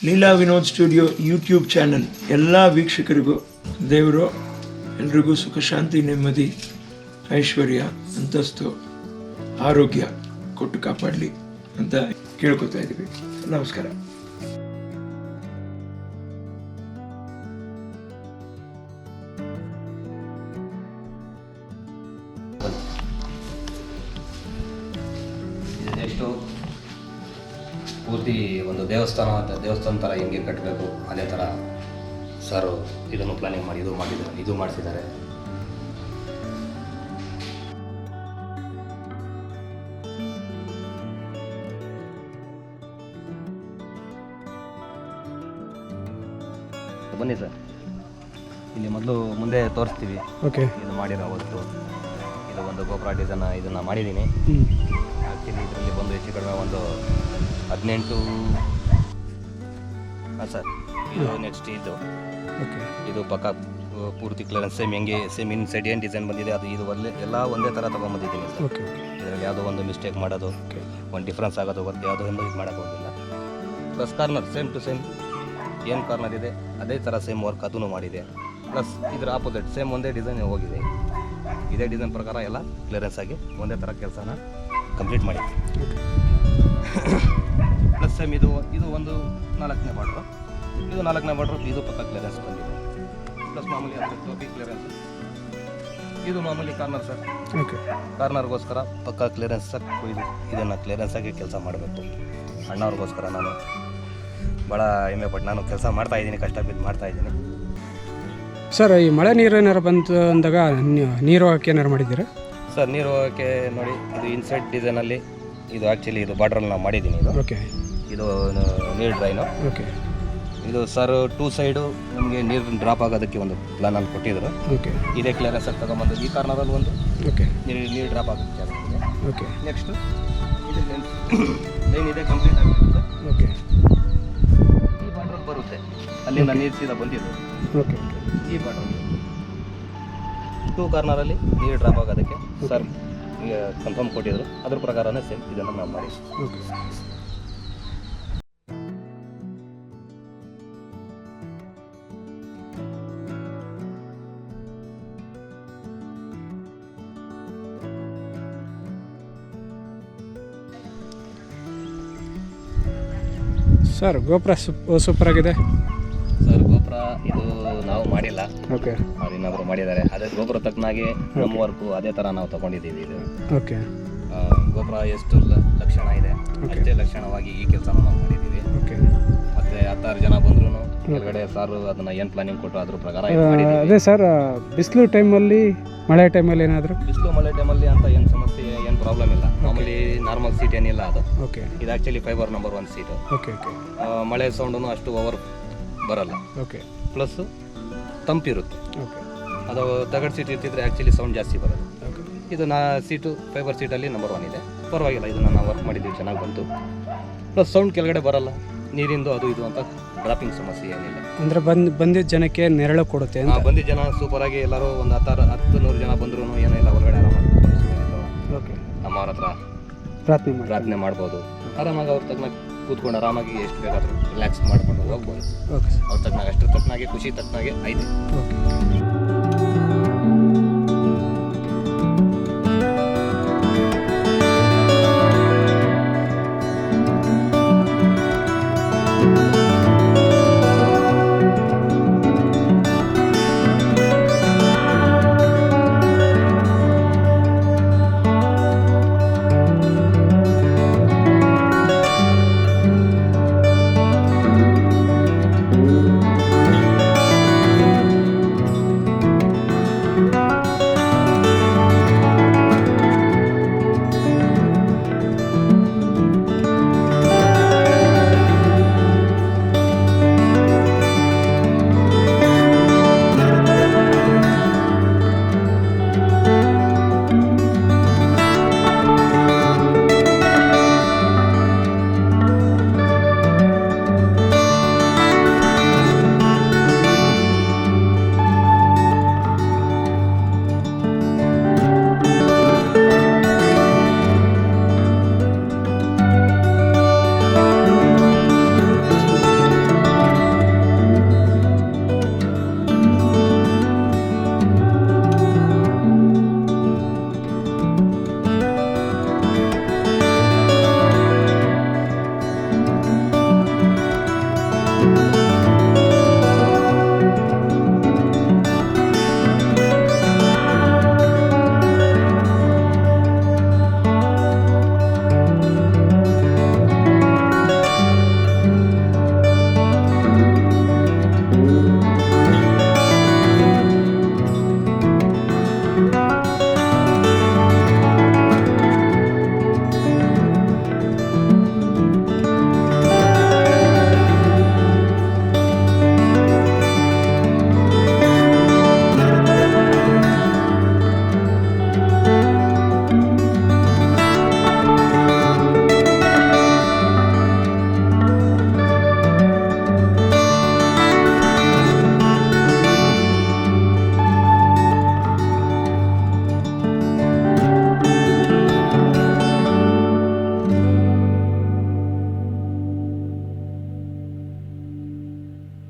Leela Vinod studio YouTube channel ಎಲ್ಲ ವೀಕ್ಷಕರಿಗೂ ದೇವರು ಎಲ್ರಿಗೂ ಸುಖ ಶಾಂತಿ ನೆಮ್ಮದಿ ಐಶ್ವರ್ಯ ಅಂತಸ್ತು ಆರೋಗ್ಯ ಕೊಟ್ಟು ಕಾಪಾಡಲಿ ಅಂತ ಕೇಳ್ಕೊತಾ ಇದ್ದೀವಿ. ನಮಸ್ಕಾರ. ನೆಕ್ಸ್ಟು ಪೂರ್ತಿ ಒಂದು ದೇವಸ್ಥಾನ ಥರ ಹೆಂಗೆ ಕಟ್ಟಬೇಕು ಅದೇ ಥರ ಸರ್ ಇದನ್ನು ಪ್ಲಾನಿಂಗ್ ಮಾಡಿ ಇದು ಮಾಡಿಸಿದ್ದಾರೆ. ಬನ್ನಿ ಸರ್, ಇಲ್ಲಿ ಮೊದಲು ಮುಂದೆ ತೋರಿಸ್ತೀವಿ. ಓಕೆ, ಇದು ಮಾಡಿರೋ ವಸ್ತು ಇದು ಒಂದು ಗೋಪುರ ಡಿಸೈನ್ ಇದನ್ನು ಮಾಡಿದ್ದೀನಿ. ಆ್ಯಕ್ಚುಲಿ ಇದರಲ್ಲಿ ಬಂದು ಹೆಚ್ಚು ಕಡಿಮೆ ಒಂದು 18 ಹಾಂ ಸರ್. ಇದು ನೆಕ್ಸ್ಟ್ ಓಕೆ, ಇದು ಪಕ್ಕ ಪೂರ್ತಿ ಕ್ಲಿಯರೆನ್ಸ್ ಸೇಮ್ ಇನ್ಸೈಡ್ ಏನು ಡಿಸೈನ್ ಬಂದಿದೆ ಅದು ಇದು ಎಲ್ಲ ಒಂದೇ ಥರ ತೊಗೊಂಬಂದಿದ್ದೀನಿ ಸರ್. ಓಕೆ, ಇದರಲ್ಲಿ ಯಾವುದೋ ಒಂದು ಮಿಸ್ಟೇಕ್ ಮಾಡೋದು ಒಂದು ಡಿಫ್ರೆನ್ಸ್ ಆಗೋದು ಹೊರತು ಯಾವುದೋ ಒಂದು ಇದು ಮಾಡೋಕ್ಕೆ ಹೋಗಿಲ್ಲ. Plus corner same to same ಏನು ಕಾರ್ನರ್ ಇದೆ ಅದೇ ಥರ ಸೇಮ್ ವರ್ಕ್ ಅದೂ ಮಾಡಿದೆ. ಪ್ಲಸ್ ಇದರ ಆಪೋಸಿಟ್ ಸೇಮ್ ಒಂದೇ ಡಿಸೈನ್ ಹೋಗಿದೆ. ಇದೇ ಡಿಸೈನ್ ಪ್ರಕಾರ ಎಲ್ಲ ಕ್ಲಿಯರೆನ್ಸ್ ಆಗಿ ಒಂದೇ ಥರ ಕೆಲಸನ ಕಂಪ್ಲೀಟ್ ಮಾಡಿದ್ವಿ. ಪ್ಲಸ್ ಸೇಮ್ ಇದು ಒಂದು 4ನೇ ಬಾರ್ಡ್ರು, ಇದು 4ನೇ ಬಾರ್ಡ್ರು, ಇದು ಪಕ್ಕ ಕ್ಲಿಯರೆನ್ಸ್ ಬಂದಿದೆ. ಪ್ಲಸ್ ಮಾಮೂಲಿ ಅದು ಟೋಪಿ ಕ್ಲಿಯರೆನ್ಸ್, ಇದು ಮಾಮೂಲಿ ಕಾರ್ನರ್ ಸರ್. ಓಕೆ, ಕಾರ್ನರ್ಗೋಸ್ಕರ ಪಕ್ಕ ಕ್ಲಿಯರೆನ್ಸ್ ಇದನ್ನು ಕ್ಲಿಯರೆನ್ಸ್ ಆಗಿ ಕೆಲಸ ಮಾಡಬೇಕು. ಅಣ್ಣವ್ರಿಗೋಸ್ಕರ ನಾನು ಭಾಳ ಹೆಮ್ಮೆ ಪಟ್ಟು ನಾನು ಕೆಲಸ ಮಾಡ್ತಾಯಿದ್ದೀನಿ, ಕಷ್ಟ ಬಿದ್ದು ಮಾಡ್ತಾಯಿದ್ದೀನಿ ಸರ್. ಈ ಮಳೆ ನೀರು ಏನಾರು ಬಂತು ಅಂದಾಗ ನೀರು ಹಾಕಿ ಏನಾರು ಮಾಡಿದ್ದೀರಾ ಸರ್? ನೀರು ಹೋಗೋಕ್ಕೆ ನೋಡಿ, ಇದು ಇನ್ಸೈಡ್ ಡಿಸೈನಲ್ಲಿ ಇದು ಆ್ಯಕ್ಚುಲಿ ಇದು ಬಾರ್ಡ್ರಲ್ಲಿ ನಾವು ಮಾಡಿದ್ದೀನಿ. ಇದು ಓಕೆ, ಇದು ನೀರು ಡ್ರೈನು. ಓಕೆ, ಇದು ಸರ್ 2 ಸೈಡು ನಮಗೆ ನೀರು ಡ್ರಾಪ್ ಆಗೋದಕ್ಕೆ ಒಂದು ಪ್ಲಾನಲ್ಲಿ ಕೊಟ್ಟಿದ್ರು. ಓಕೆ, ಇದೇ ಕ್ಲಿಯರೆನ್ಸ್ ಆಗಿ ತಗೊಂಬಂದು ಈ ಕಾರ್ನರಲ್ಲಿ ಒಂದು ಓಕೆ, ನೀರು ಡ್ರಾಪ್ ಆಗೋಕ್ಕೆ ಆಗುತ್ತೆ. ಓಕೆ, ನೆಕ್ಸ್ಟು ಇದು ಲೈನ್ ಇದೆ ಕಂಪ್ಲೀಟ್ ಆಗುತ್ತೆ ಸರ್. ಓಕೆ, ಈ ಬಾರ್ಡ್ರಲ್ಲಿ ಬರುತ್ತೆ, ಅಲ್ಲಿಂದ ನೀರು ಸೀದಾ ಬಂದಿದ್ದು ಓಕೆ, ಈ ಬಾರ್ಡ್ರಲ್ಲಿ 2 ಕಾರ್ನರಲ್ಲಿ ನೀರು ಡ್ರಾಪ್ ಆಗೋದಕ್ಕೆ ಸರ್ ಈಗ ಕನ್ಫರ್ಮ್ ಕೊಟ್ಟಿದ್ರು. ಅದ್ರ ಪ್ರಕಾರನೇ ಸೇಮ್ ಇದನ್ನು ನಾವು ಮಾಡಿ. ಓಕೆ. ಸರ್ ಗೋಪುರ ಸೂಪರ್ ಆಗಿದೆ ಸರ್. ಗೋಪುರ ಇದು ನಾವು ಮಾಡಿಲ್ಲ, ಓಕೆ, ಅವ್ರು ಇನ್ನೊಬ್ರು ಮಾಡಿದ್ದಾರೆ. ಅದೇ ಗೋಪುರ ತಕ್ಕನಾಗಿ ನಮ್ಮ ವರ್ಕು ಅದೇ ಥರ ನಾವು ತಗೊಂಡಿದ್ದೀವಿ. ಇದು ಓಕೆ, ಗೋಪುರ ಎಷ್ಟು ಲಕ್ಷಣ ಇದೆ ಅಷ್ಟೇ ಲಕ್ಷಣವಾಗಿ ಈ ಕೆಲಸ ನಾವು ಮಾಡಿದ್ದೀವಿ. ಓಕೆ. ಮತ್ತೆ 16 ಜನ ಬಂದ್ರು ಕೆಳಗಡೆ ಸಾರು ಅದನ್ನ ಏನು ಪ್ಲಾನಿಂಗ್ ಕೊಟ್ಟರು ಅದ್ರ ಪ್ರಕಾರ ಅದೇ ಸರ್, ಬಿಸಿಲು ಟೈಮಲ್ಲಿ ಮಳೆ ಟೈಮಲ್ಲಿ ಏನಾದರೂ ಬಿಸಿಲು ಮಳೆ ಟೈಮಲ್ಲಿ ಅಂತ ಏನು ಸಮಸ್ಯೆ ಏನು ಪ್ರಾಬ್ಲಮ್ ಇಲ್ಲ. ಮಾಮೂಲಿ ನಾರ್ಮಲ್ ಸೀಟ್ ಏನಿಲ್ಲ ಅದು. ಓಕೆ, ಇದು actually fibre number 1 seat. Okay, okay, ಮಳೆ ಸೌಂಡೂ ಅಷ್ಟು ಓವರ್ ಬರಲ್ಲ. Okay, plus ತಂಪಿರುತ್ತೆ. ಓಕೆ, ಅದು ತಗಡ್ ಸೀಟ್ ಇರ್ತಿದ್ರೆ ಆ್ಯಕ್ಚುಲಿ ಸೌಂಡ್ ಜಾಸ್ತಿ ಬರೋದು. ಓಕೆ. ಇದು ಸೀಟು ಫೈಬರ್ ಸೀಟಲ್ಲಿ ನಂಬರ್ 1 ಇದೆ, ಪರವಾಗಿಲ್ಲ. ಇದನ್ನು ನಾವು ವರ್ಕ್ ಮಾಡಿದ್ದೀವಿ, ಚೆನ್ನಾಗಿ ಬಂತು. ಪ್ಲಸ್ ಸೌಂಡ್ ಕೆಳಗಡೆ ಬರಲ್ಲ, ನೀರಿಂದು ಅದು ಇದು ಅಂತ ಡ್ರಾಪಿಂಗ್ ಸಮಸ್ಯೆ ಏನಿಲ್ಲ. ಅಂದರೆ ಬಂದಿದ್ದ ಜನಕ್ಕೆ ನೆರಳು ಕೊಡುತ್ತೆ ಅಂತ. ಬಂದಿದ್ದ ಜನ ಸೂಪರಾಗಿ ಎಲ್ಲರೂ ಒಂದು 10-100 ಜನ ಬಂದರೂ ಏನೋ ಇಲ್ಲ, ಹೊರಗಡೆ ಆರಾಮಾಗಿ ಓಕೆ, ಅಮ್ಮವ್ರ ಹತ್ರ ಪ್ರಾರ್ಥನೆ ಮಾಡ್ಬೋದು. ಆರಾಮಾಗಿ ಅವ್ರ ತಕ್ಕನಾಗ ಕೂತ್ಕೊಂಡು ಆರಾಮಾಗಿ ಎಷ್ಟು ಬೇಕಾದರೂ ರಿಲ್ಯಾಕ್ಸ್ ಮಾಡ್ಕೊಂಡು ಹೋಗ್ಬೋದು. ಓಕೆ, ಅವ್ರ ತಕ್ಕನಾಗ ಅಷ್ಟು ತಕ್ಕನಾಗೆ ಖುಷಿ ತಕ್ಕನಾಗೆ ಐತೆ. ಓಕೆ.